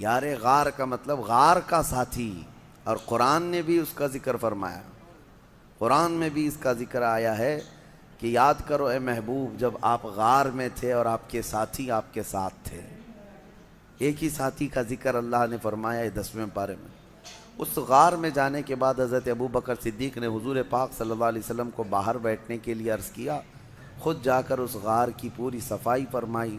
یار غار کا مطلب غار کا ساتھی، اور قرآن نے بھی اس کا ذکر فرمایا، قرآن میں بھی اس کا ذکر آیا ہے کہ یاد کرو اے محبوب جب آپ غار میں تھے اور آپ کے ساتھی آپ کے ساتھ تھے۔ ایک ہی ساتھی کا ذکر اللہ نے فرمایا ہے 10ویں پارے میں۔ اس غار میں جانے کے بعد حضرت ابو بکر صدیق نے حضور پاک صلی اللہ علیہ وسلم کو باہر بیٹھنے کے لیے عرض کیا، خود جا کر اس غار کی پوری صفائی فرمائی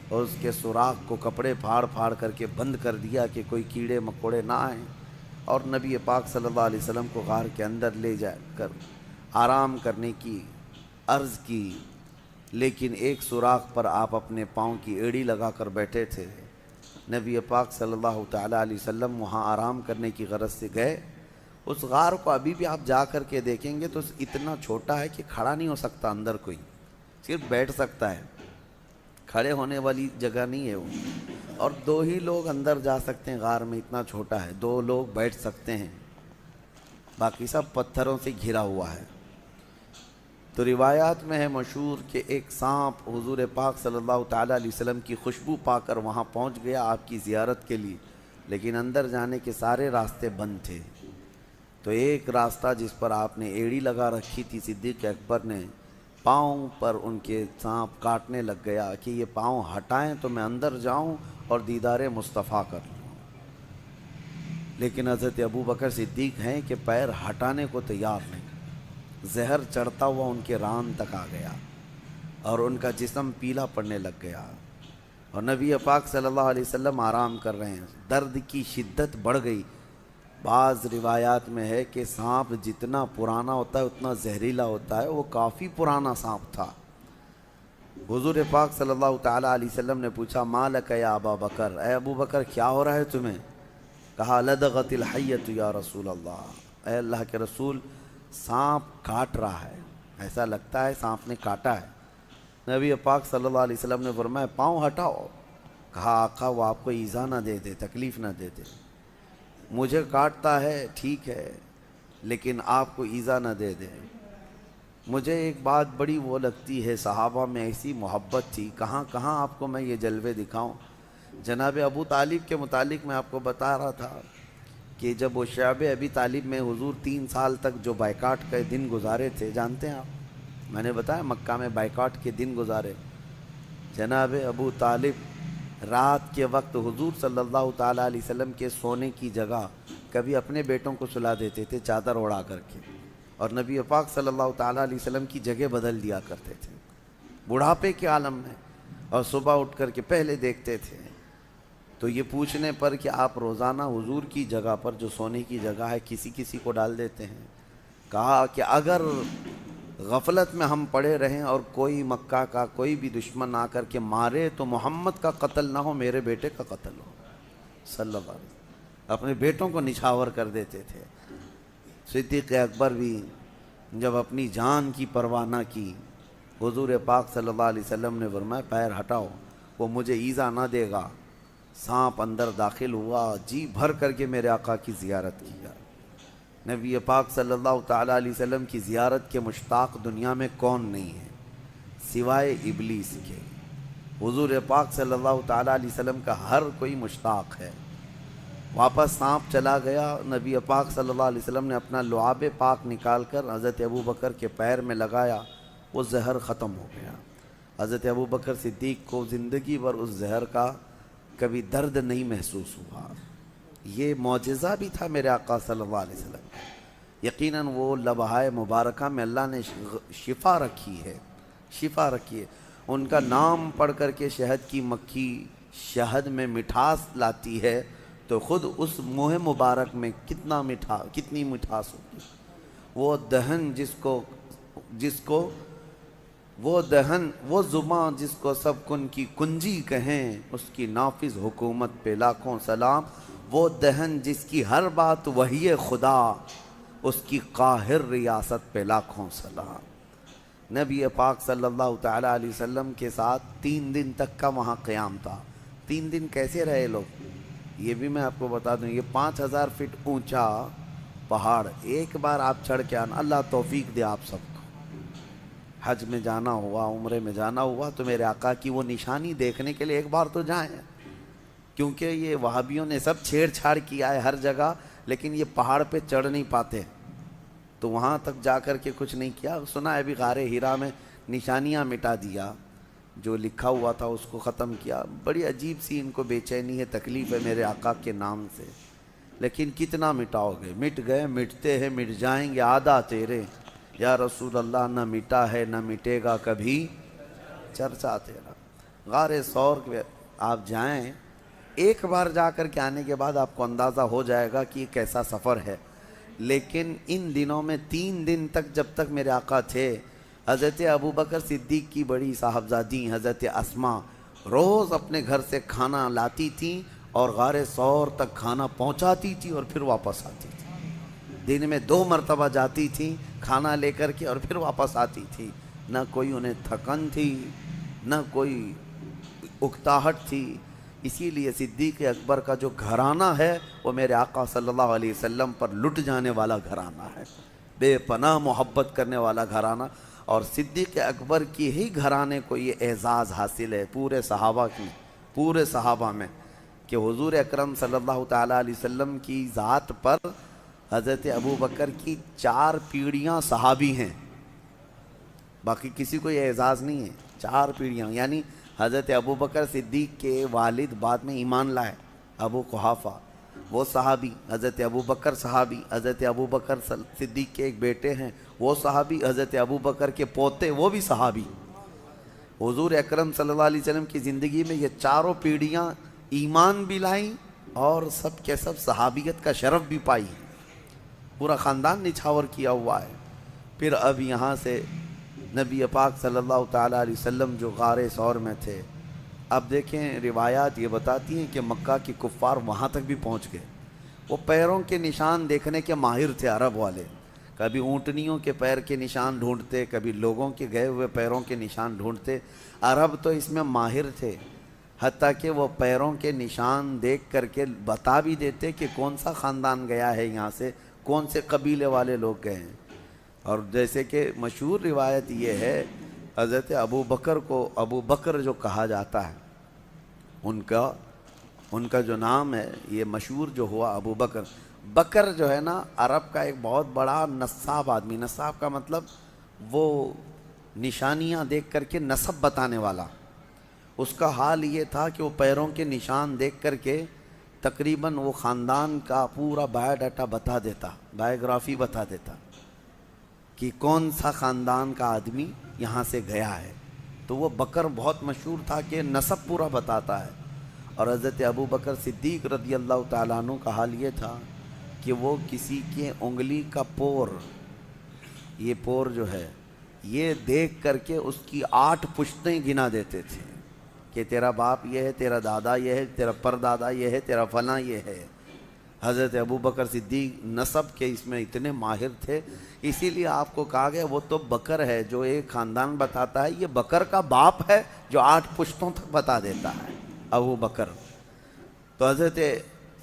اور اس کے سوراخ کو کپڑے پھاڑ پھاڑ کر کے بند کر دیا کہ کوئی کیڑے مکوڑے نہ آئیں، اور نبی پاک صلی اللہ علیہ وسلم کو غار کے اندر لے جا کر آرام کرنے کی عرض کی، لیکن ایک سوراخ پر آپ اپنے پاؤں کی ایڑی لگا کر بیٹھے تھے۔ نبی پاک صلی اللہ تعالیٰ علیہ وسلم وہاں آرام کرنے کی غرض سے گئے۔ اس غار کو ابھی بھی آپ جا کر کے دیکھیں گے تو اتنا چھوٹا ہے کہ کھڑا نہیں ہو سکتا اندر، کوئی صرف بیٹھ سکتا ہے، کھڑے ہونے والی جگہ نہیں ہے وہ، اور 2 ہی لوگ اندر جا سکتے ہیں غار میں، اتنا چھوٹا ہے، 2 لوگ بیٹھ سکتے ہیں، باقی سب پتھروں سے گھرا ہوا ہے۔ تو روایات میں ہے مشہور کہ ایک سانپ حضور پاک صلی اللہ تعالیٰ علیہ وسلم کی خوشبو پا کر وہاں پہنچ گیا آپ کی زیارت کے لیے، لیکن اندر جانے کے سارے راستے بند تھے۔ تو ایک راستہ جس پر آپ نے ایڑی لگا رکھی تھی، صدیق اکبر نے پاؤں پر ان کے سانپ کاٹنے لگ گیا کہ یہ پاؤں ہٹائیں تو میں اندر جاؤں اور دیدار مصطفیٰ کر لوں، لیکن حضرت ابو بکر صدیق ہیں کہ پیر ہٹانے کو تیار نہیں۔ زہر چڑھتا ہوا ان کے ران تک آ گیا اور ان کا جسم پیلا پڑنے لگ گیا، اور نبی پاک صلی اللہ علیہ وسلم آرام کر رہے ہیں۔ درد کی شدت بڑھ گئی۔ بعض روایات میں ہے کہ سانپ جتنا پرانا ہوتا ہے اتنا زہریلا ہوتا ہے، وہ کافی پرانا سانپ تھا۔ حضور پاک صلی اللہ تعالیٰ علیہ وسلم نے پوچھا ما لک یا ابا بکر، اے ابو بکر کیا ہو رہا ہے تمہیں؟ کہا لدغت الحیۃ یا رسول اللہ، اے اللہ کے رسول سانپ کاٹ رہا ہے، ایسا لگتا ہے سانپ نے کاٹا ہے۔ نبی پاک صلی اللہ علیہ وسلم نے فرمایا پاؤں ہٹاؤ۔ کہا آقا وہ آپ کو ایذا نہ دے دے، تکلیف نہ دے دے، مجھے کاٹتا ہے ٹھیک ہے لیکن آپ کو ایذا نہ دے دے۔ مجھے ایک بات بڑی وہ لگتی ہے، صحابہ میں ایسی محبت تھی، کہاں کہاں آپ کو میں یہ جلوے دکھاؤں۔ جناب ابو طالب کے متعلق میں آپ کو بتا رہا تھا کہ جب وہ شعب ابی طالب میں حضور 3 سال تک جو بائیکاٹ کے دن گزارے تھے، جانتے ہیں آپ، میں نے بتایا مکہ میں بائیکاٹ کے دن گزارے۔ جناب ابو طالب رات کے وقت حضور صلی اللہ تعالیٰ علیہ وسلم کے سونے کی جگہ کبھی اپنے بیٹوں کو سلا دیتے تھے چادر اڑا کر کے، اور نبی پاک صلی اللہ تعالیٰ علیہ وسلم کی جگہ بدل دیا کرتے تھے بڑھاپے کے عالم میں، اور صبح اٹھ کر کے پہلے دیکھتے تھے۔ تو یہ پوچھنے پر کہ آپ روزانہ حضور کی جگہ پر جو سونے کی جگہ ہے کسی کو ڈال دیتے ہیں، کہا کہ اگر غفلت میں ہم پڑے رہیں اور کوئی مکہ کا کوئی بھی دشمن آ کر کے مارے تو محمد کا قتل نہ ہو، میرے بیٹے کا قتل ہو صلی اللہ علیہ وسلم۔ اپنے بیٹوں کو نچھاور کر دیتے تھے۔ صدیق اکبر بھی جب اپنی جان کی پرواہ نہ کی، حضور پاک صلی اللہ علیہ وسلم نے فرمایا پیر ہٹاؤ، وہ مجھے ایذا نہ دے گا۔ سانپ اندر داخل ہوا، جی بھر کر کے میرے آقا کی زیارت کیا۔ نبی پاک صلی اللہ تعالیٰ علیہ وسلم کی زیارت کے مشتاق دنیا میں کون نہیں ہے سوائے ابلیس کے؟ حضور پاک صلی اللہ تعالیٰ علیہ وسلم کا ہر کوئی مشتاق ہے۔ واپس سانپ چلا گیا، نبی پاک صلی اللہ علیہ وسلم نے اپنا لعاب پاک نکال کر حضرت ابو بکر کے پیر میں لگایا، وہ زہر ختم ہو گیا۔ حضرت ابو بکر صدیق کو زندگی بھر اس زہر کا کبھی درد نہیں محسوس ہوا۔ یہ معجزہ بھی تھا میرے آقا صلی اللہ علیہ وسلم۔ یقیناً وہ لمحہ مبارکہ میں اللہ نے شفا رکھی ہے، شفا رکھی ہے۔ ان کا نام پڑھ کر کے شہد کی مکھی شہد میں مٹھاس لاتی ہے تو خود اس منہ مبارک میں کتنی مٹھاس ہوتی ہے۔ وہ دہن وہ زباں جس کو سب کن کی کنجی کہیں، اس کی نافذ حکومت پہ لاکھوں سلام۔ وہ دہن جس کی ہر بات وحی خدا، اس کی قاہر ریاست پہ لاکھوں سلام۔ نبی پاک صلی اللہ تعالیٰ علیہ وسلم کے ساتھ 3 دن تک کا وہاں قیام تھا۔ 3 دن کیسے رہے لوگ، یہ بھی میں آپ کو بتا دوں۔ یہ 5000 فٹ اونچا پہاڑ ایک بار آپ چڑھ کے آنا، اللہ توفیق دے آپ سب کو۔ حج میں جانا ہوا، عمرے میں جانا ہوا تو میرے آقا کی وہ نشانی دیکھنے کے لیے ایک بار تو جائیں۔ کیونکہ یہ وہابیوں نے سب چھیڑ چھاڑ کیا ہے ہر جگہ، لیکن یہ پہاڑ پہ چڑھ نہیں پاتے، تو وہاں تک جا کر کے کچھ نہیں کیا. سنا ہے ابھی غار ہیرا میں نشانیاں مٹا دیا، جو لکھا ہوا تھا اس کو ختم کیا. بڑی عجیب سی ان کو بے چینی ہے، تکلیف ہے میرے آقا کے نام سے. لیکن کتنا مٹاؤ گے؟ مٹ گئے، مٹتے ہیں، مٹ جائیں گے، آدھا تیرے یا رسول اللہ. نہ مٹا ہے نہ مٹے گا کبھی چرچا تیرا. غار ثور کے آپ جائیں، ایک بار جا کر کے آنے کے بعد آپ کو اندازہ ہو جائے گا کہ یہ کیسا سفر ہے. لیکن ان دنوں میں 3 دن تک جب تک میرے آقا تھے، حضرت ابوبکر صدیق کی بڑی صاحبزادی حضرت اسما روز اپنے گھر سے کھانا لاتی تھیں اور غار ثور تک کھانا پہنچاتی تھی اور پھر واپس آتی تھی. دن میں 2 مرتبہ جاتی تھیں کھانا لے کر کے اور پھر واپس آتی تھی. نہ کوئی انہیں تھکن تھی، نہ کوئی اکتاہٹ تھی. اسی لیے صدیق اکبر کا جو گھرانہ ہے وہ میرے آقا صلی اللہ علیہ وسلم پر لٹ جانے والا گھرانہ ہے، بے پناہ محبت کرنے والا گھرانہ. اور صدیق اکبر کی ہی گھرانے کو یہ اعزاز حاصل ہے پورے صحابہ میں کہ حضور اکرم صلی اللہ تعالیٰ علیہ وسلم کی ذات پر حضرت ابوبکر کی 4 پیڑھیاں صحابی ہیں. باقی کسی کو یہ اعزاز نہیں ہے. 4 پیڑھیاں، یعنی حضرت ابوبکر صدیق کے والد بعد میں ایمان لائے، ابو قحافہ وہ صحابی، حضرت ابوبکر صحابی، حضرت ابوبکر صدیق کے ایک بیٹے ہیں وہ صحابی، حضرت ابوبکر کے پوتے وہ بھی صحابی. حضور اکرم صلی اللہ علیہ وسلم کی زندگی میں یہ 4 پیڑھیاں ایمان بھی لائیں اور سب کے سب صحابیت کا شرف بھی پائی. پورا خاندان نچھاور کیا ہوا ہے. پھر اب یہاں سے نبی پاک صلی اللہ تعالیٰ علیہ وسلم جو غار ثور میں تھے، اب دیکھیں روایات یہ بتاتی ہیں کہ مکہ کی کفار وہاں تک بھی پہنچ گئے. وہ پیروں کے نشان دیکھنے کے ماہر تھے عرب والے. کبھی اونٹنیوں کے پیر کے نشان ڈھونڈتے، کبھی لوگوں کے گئے ہوئے پیروں کے نشان ڈھونڈتے. عرب تو اس میں ماہر تھے، حتیٰ کہ وہ پیروں کے نشان دیکھ کر کے بتا بھی دیتے کہ کون سا خاندان گیا ہے یہاں سے، کون سے قبیلے والے لوگ گئے ہیں. اور جیسے کہ مشہور روایت یہ ہے، حضرت ابو بکر کو ابو بکر جو کہا جاتا ہے، ان کا جو نام ہے یہ مشہور جو ہوا ابو بکر. بکر جو ہے نا عرب کا ایک بہت بڑا نصاب آدمی. نصاب کا مطلب وہ نشانیاں دیکھ کر کے نسب بتانے والا. اس کا حال یہ تھا کہ وہ پیروں کے نشان دیکھ کر کے تقریباً وہ خاندان کا پورا بایو ڈاٹا بتا دیتا، بایوگرافی بتا دیتا کہ کون سا خاندان کا آدمی یہاں سے گیا ہے. تو وہ بکر بہت مشہور تھا کہ نسب پورا بتاتا ہے. اور حضرت ابو بکر صدیق رضی اللہ تعالیٰ عنہ کا حال یہ تھا کہ وہ کسی کے انگلی کا پور، یہ پور جو ہے یہ دیکھ کر کے اس کی 8 پشتیں گنا دیتے تھے کہ تیرا باپ یہ ہے، تیرا دادا یہ ہے، تیرا پردادا یہ ہے، تیرا فلاں یہ ہے. حضرت ابو بکر صدیق نسب کے اس میں اتنے ماہر تھے، اسی لیے آپ کو کہا گیا وہ تو بکر ہے جو ایک خاندان بتاتا ہے، یہ بکر کا باپ ہے جو 8 پشتوں تک بتا دیتا ہے، ابو بکر. تو حضرت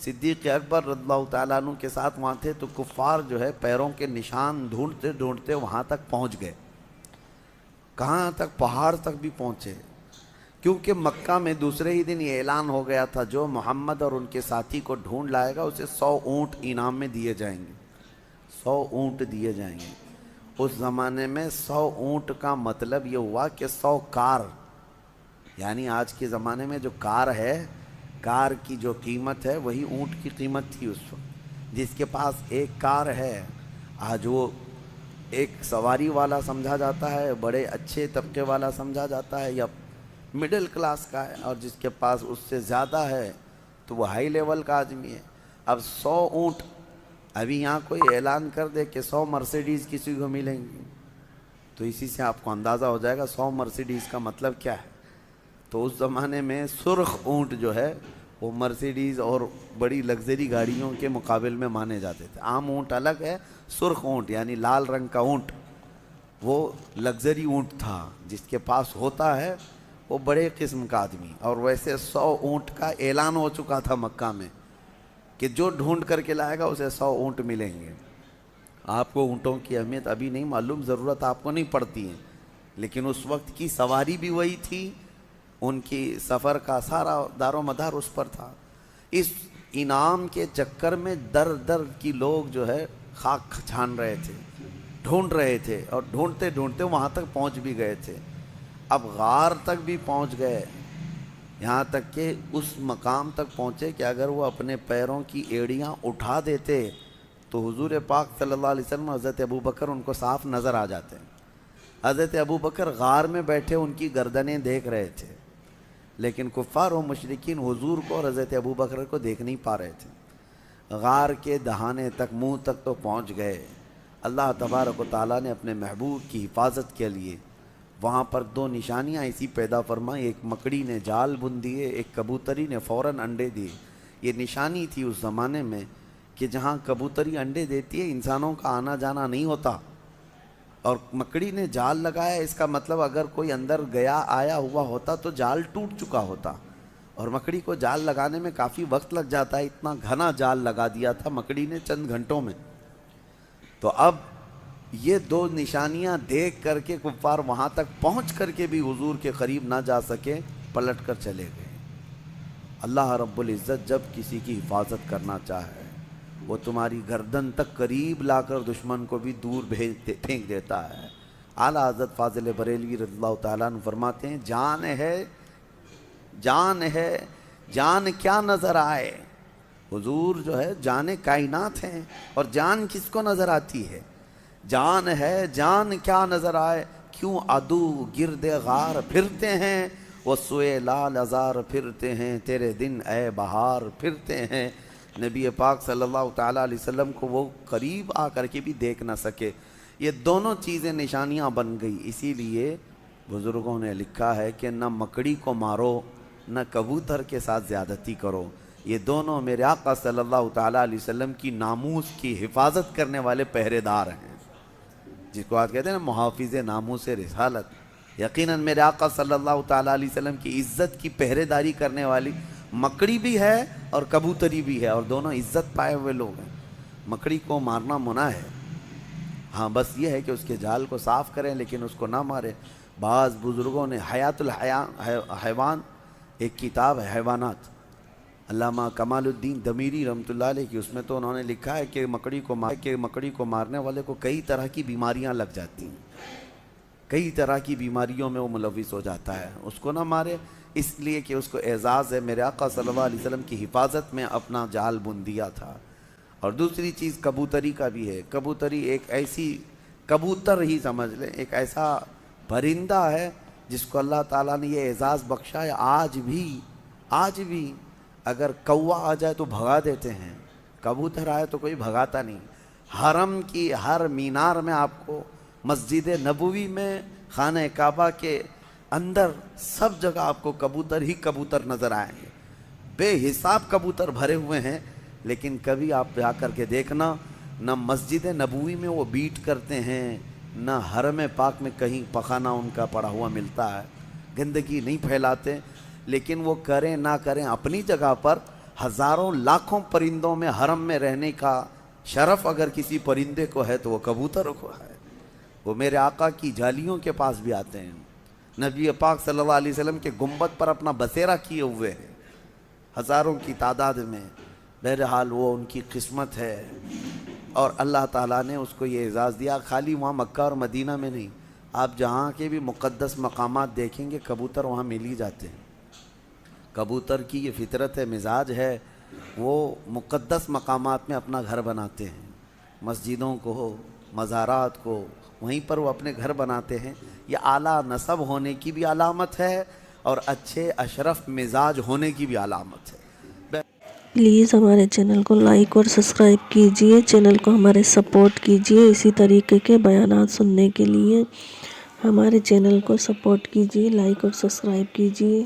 صدیق اکبر رضی اللہ تعالیٰ عنہ کے ساتھ وہاں تھے، تو کفار جو ہے پیروں کے نشان ڈھونڈتے ڈھونڈتے وہاں تک پہنچ گئے. کہاں تک؟ پہاڑ تک بھی پہنچے، کیونکہ مکہ میں دوسرے ہی دن یہ اعلان ہو گیا تھا جو محمد اور ان کے ساتھی کو ڈھونڈ لائے گا اسے 100 اونٹ انعام میں دیے جائیں گے. 100 اونٹ دیے جائیں گے. اس زمانے میں 100 اونٹ کا مطلب یہ ہوا کہ 100 کار، یعنی آج کے زمانے میں جو کار ہے، کار کی جو قیمت ہے وہی اونٹ کی قیمت تھی اس وقت. جس کے پاس ایک کار ہے آج وہ ایک سواری والا سمجھا جاتا ہے، بڑے اچھے طبقے والا سمجھا جاتا ہے، یا مڈل کلاس کا ہے. اور جس کے پاس اس سے زیادہ ہے تو وہ ہائی لیول کا آدمی ہے. اب 100 اونٹ، ابھی یہاں کوئی اعلان کر دے کہ 100 مرسیڈیز کسی کو ملیں گی تو اسی سے آپ کو اندازہ ہو جائے گا 100 مرسیڈیز کا مطلب کیا ہے. تو اس زمانے میں سرخ اونٹ جو ہے وہ مرسیڈیز اور بڑی لگژری گاڑیوں کے مقابل میں مانے جاتے تھے. عام اونٹ الگ ہے، سرخ اونٹ یعنی لال رنگ کا اونٹ وہ لگژری اونٹ تھا. جس کے پاس ہوتا ہے وہ بڑے قسم کا آدمی. اور ویسے 100 اونٹ کا اعلان ہو چکا تھا مکہ میں کہ جو ڈھونڈ کر کے لائے گا اسے 100 اونٹ ملیں گے. آپ کو اونٹوں کی اہمیت ابھی نہیں معلوم، ضرورت آپ کو نہیں پڑتی ہے، لیکن اس وقت کی سواری بھی وہی تھی ان کی سفر کا سارا دار و مدار اس پر تھا۔ اس انعام کے چکر میں در در کی لوگ جو ہے خاک چھان رہے تھے، ڈھونڈ رہے تھے، اور ڈھونڈتے ڈھونڈتے وہاں تک پہنچ بھی گئے تھے۔ اب غار تک بھی پہنچ گئے، یہاں تک کہ اس مقام تک پہنچے کہ اگر وہ اپنے پیروں کی ایڑیاں اٹھا دیتے تو حضور پاک صلی اللہ علیہ وسلم اور حضرت ابوبکر ان کو صاف نظر آ جاتے ہیں۔ حضرت ابوبکر غار میں بیٹھے ان کی گردنیں دیکھ رہے تھے، لیکن کفار و مشرکین حضور کو اور حضرت ابوبکر کو دیکھ نہیں پا رہے تھے۔ غار کے دہانے تک، منہ تک تو پہنچ گئے۔ اللہ تبارک و تعالیٰ نے اپنے محبوب کی حفاظت کے لیے وہاں پر دو نشانیاں ایسی پیدا فرمائیں، ایک مکڑی نے جال بن دیے، ایک کبوتری نے فوراً انڈے دیے۔ یہ نشانی تھی اس زمانے میں کہ جہاں کبوتری انڈے دیتی ہے انسانوں کا آنا جانا نہیں ہوتا، اور مکڑی نے جال لگایا، اس کا مطلب اگر کوئی اندر گیا آیا ہوا ہوتا تو جال ٹوٹ چکا ہوتا، اور مکڑی کو جال لگانے میں کافی وقت لگ جاتا ہے، اتنا گھنا جال لگا دیا تھا مکڑی نے چند گھنٹوں میں۔ تو اب یہ دو نشانیاں دیکھ کر کے کفار وہاں تک پہنچ کر کے بھی حضور کے قریب نہ جا سکے، پلٹ کر چلے گئے۔ اللہ رب العزت جب کسی کی حفاظت کرنا چاہے وہ تمہاری گردن تک قریب لا کر دشمن کو بھی دور پھینک دیتا ہے۔ اعلیٰ حضرت فاضل بریلوی رضی اللہ تعالیٰ عنہ فرماتے ہیں، جان ہے جان کیا نظر آئے۔ حضور جو ہے جان کائنات ہیں، اور جان کس کو نظر آتی ہے؟ جان ہے جان کیا نظر آئے، کیوں عدو گرد غار پھرتے ہیں، وہ سوئے لال ازار پھرتے ہیں، تیرے دن اے بہار پھرتے ہیں۔ نبی پاک صلی اللہ تعالیٰ علیہ وسلم کو وہ قریب آ کر کے بھی دیکھ نہ سکے۔ یہ دونوں چیزیں نشانیاں بن گئی۔ اسی لیے بزرگوں نے لکھا ہے کہ نہ مکڑی کو مارو نہ کبوتر کے ساتھ زیادتی کرو۔ یہ دونوں میرے آقا صلی اللہ تعالیٰ علیہ وسلم کی ناموس کی حفاظت کرنے والے پہرے دار ہیں، جس کو آج کہتے ہیں نا محافظ ناموس رسالت۔ یقیناً میرے آقا صلی اللہ تعالیٰ علیہ وسلم کی عزت کی پہرے داری کرنے والی مکڑی بھی ہے اور کبوتری بھی ہے، اور دونوں عزت پائے ہوئے لوگ ہیں۔ مکڑی کو مارنا منع ہے، ہاں بس یہ ہے کہ اس کے جال کو صاف کریں لیکن اس کو نہ ماریں۔ بعض بزرگوں نے حیات الحیوان ایک کتاب ہے حیوانات، علامہ کمال الدین دمیری رحمۃ اللہ علیہ کی، اس میں تو انہوں نے لکھا ہے کہ مکڑی کو مارنے والے کو کئی طرح کی بیماریاں لگ جاتی ہیں، کئی طرح کی بیماریوں میں وہ ملوث ہو جاتا ہے، اس کو نہ مارے، اس لیے کہ اس کو اعزاز ہے میرے آقا صلی اللہ علیہ وسلم کی حفاظت میں اپنا جال بن دیا تھا۔ اور دوسری چیز کبوتری کا بھی ہے۔ کبوتری ایک ایسی، کبوتر ہی سمجھ لیں، ایک ایسا پرندہ ہے جس کو اللہ تعالیٰ نے یہ اعزاز بخشا ہے۔ آج بھی اگر کوا آ جائے تو بھگا دیتے ہیں، کبوتر آئے تو کوئی بھگاتا نہیں۔ حرم کی ہر مینار میں آپ کو، مسجد نبوی میں، خانہ کعبہ کے اندر، سب جگہ آپ کو کبوتر ہی کبوتر نظر آئیں گے، بے حساب کبوتر بھرے ہوئے ہیں۔ لیکن کبھی آپ جا کر کے دیکھنا، نہ مسجد نبوی میں وہ بیٹ کرتے ہیں، نہ حرم پاک میں کہیں پخانہ ان کا پڑا ہوا ملتا ہے، گندگی نہیں پھیلاتے۔ لیکن وہ کریں نہ کریں، اپنی جگہ پر ہزاروں لاکھوں پرندوں میں حرم میں رہنے کا شرف اگر کسی پرندے کو ہے تو وہ کبوتر کو ہے۔ وہ میرے آقا کی جالیوں کے پاس بھی آتے ہیں، نبی پاک صلی اللہ علیہ وسلم کے گنبد پر اپنا بسیرا کیے ہوئے ہیں ہزاروں کی تعداد میں۔ بہرحال وہ ان کی قسمت ہے، اور اللہ تعالیٰ نے اس کو یہ اعزاز دیا۔ خالی وہاں مکہ اور مدینہ میں نہیں، آپ جہاں کے بھی مقدس مقامات دیکھیں گے کبوتر وہاں مل ہی جاتے ہیں۔ کبوتر کی یہ فطرت ہے، مزاج ہے، وہ مقدس مقامات میں اپنا گھر بناتے ہیں، مسجدوں کو، مزارات کو، وہیں پر وہ اپنے گھر بناتے ہیں۔ یہ اعلیٰ نسب ہونے کی بھی علامت ہے اور اچھے اشرف مزاج ہونے کی بھی علامت ہے۔ پلیز ہمارے چینل کو لائک اور سبسکرائب کیجئے، چینل کو ہمارے سپورٹ کیجئے۔ اسی طریقے کے بیانات سننے کے لیے ہمارے چینل کو سپورٹ کیجئے، لائک اور سبسکرائب کیجئے۔